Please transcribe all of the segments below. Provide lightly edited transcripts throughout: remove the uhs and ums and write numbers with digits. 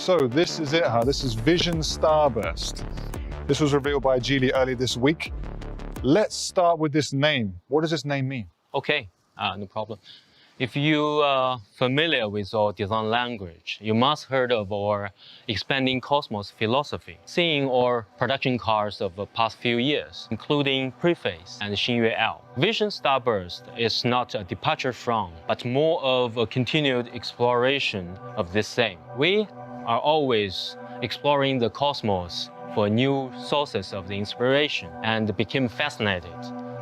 So this is it, huh? This is Vision Starburst. This was revealed by Geely earlier this week. Let's start with this name. What does this name mean? Okay, no problem. If you are familiar with our design language, you must heard of our expanding cosmos philosophy. Seeing our production cars of the past few years, including Preface and Xingyue L. Vision Starburst is not a departure from, but more of a continued exploration of this same. We are always exploring the cosmos for new sources of the inspiration and became fascinated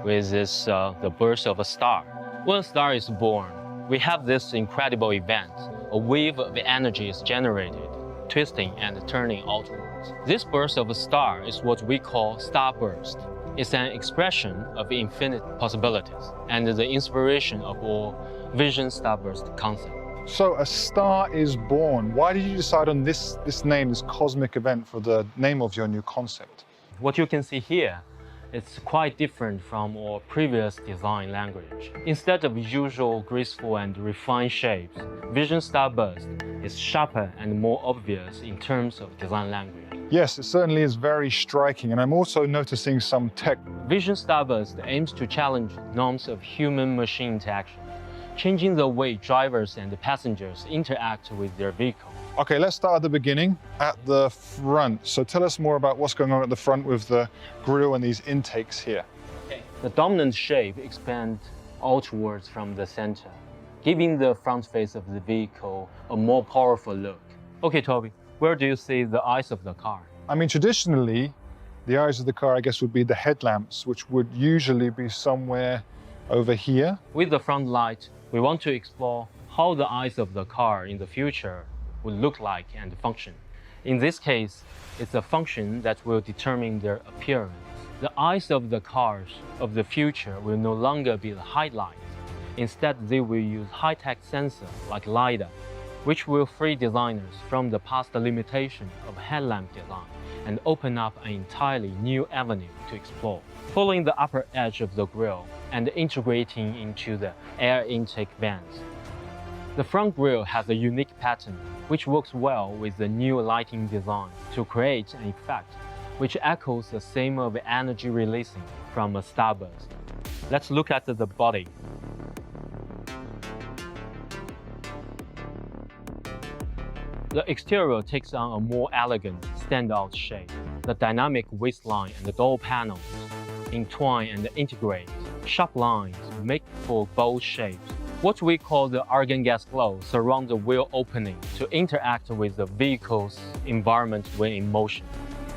with this, the birth of a star. When a star is born, we have this incredible event. A wave of energy is generated, twisting and turning outwards. This burst of a star is what we call starburst. It's an expression of infinite possibilities and the inspiration of our Vision Starburst concept. So a star is born. Why did you decide on this name, this cosmic event, for the name of your new concept? What you can see here, it's quite different from our previous design language. Instead of usual graceful and refined shapes, Vision Starburst is sharper and more obvious in terms of design language. Yes, it certainly is very striking, and I'm also noticing some tech. Vision Starburst aims to challenge norms of human-machine interaction, changing the way drivers and passengers interact with their vehicle. Okay, let's start at the beginning, at the front. So tell us more about what's going on at the front with the grille and these intakes here. Okay. The dominant shape expands outwards from the center, giving the front face of the vehicle a more powerful look. Okay, Toby, where do you see the eyes of the car? I mean, traditionally, the eyes of the car, I guess, would be the headlamps, which would usually be somewhere over here. With the front light, we want to explore how the eyes of the car in the future will look like and function. In this case, it's a function that will determine their appearance. The eyes of the cars of the future will no longer be the headlights. Instead, they will use high-tech sensors like LiDAR, which will free designers from the past limitation of headlamp design and open up an entirely new avenue to explore. Following the upper edge of the grille and integrating into the air intake vents. The front grille has a unique pattern which works well with the new lighting design to create an effect which echoes the same of energy releasing from a starburst. Let's look at the body. The exterior takes on a more elegant, standout shape. The dynamic waistline and the door panels entwine and integrate. Sharp lines make for bold shapes. What we call the argon gas glow surrounds the wheel opening to interact with the vehicle's environment when in motion.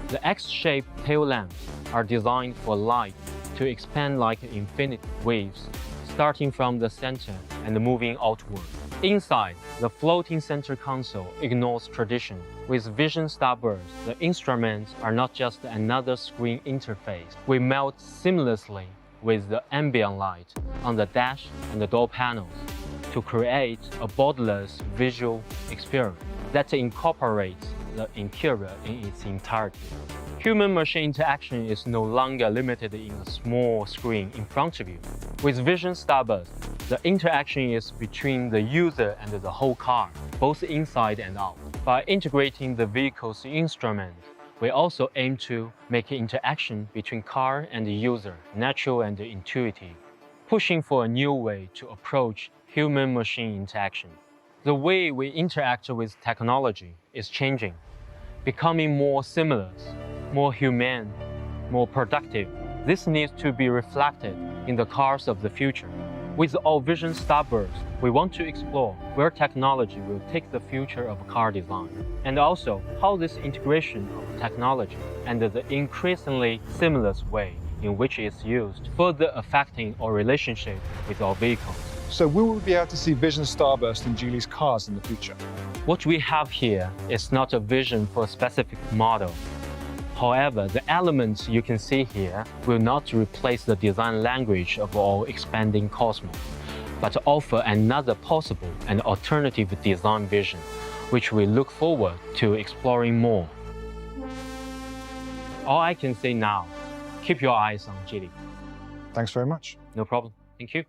The X-shaped tail lamps are designed for light to expand like infinite waves, starting from the center and moving outward. Inside, the floating center console ignores tradition. With Vision Starburst, the instruments are not just another screen interface. We melt seamlessly with the ambient light on the dash and the door panels to create a borderless visual experience that incorporates the interior in its entirety. Human-machine interaction is no longer limited in a small screen in front of you. With Vision Starburst, the interaction is between the user and the whole car, both inside and out. By integrating the vehicle's instruments, we also aim to make interaction between car and user natural and intuitive, pushing for a new way to approach human-machine interaction. The way we interact with technology is changing, becoming more seamless, more humane, more productive. This needs to be reflected in the cars of the future. With our Vision Starburst, we want to explore where technology will take the future of car design, and also how this integration of technology and the increasingly seamless way in which it's used further affecting our relationship with our vehicles. So we will be able to see Vision Starburst in Geely's cars in the future. What we have here is not a vision for a specific model. However, the elements you can see here will not replace the design language of our expanding cosmos, but offer another possible and alternative design vision, which we look forward to exploring more. All I can say now, keep your eyes on Geely. Thanks very much. No problem. Thank you.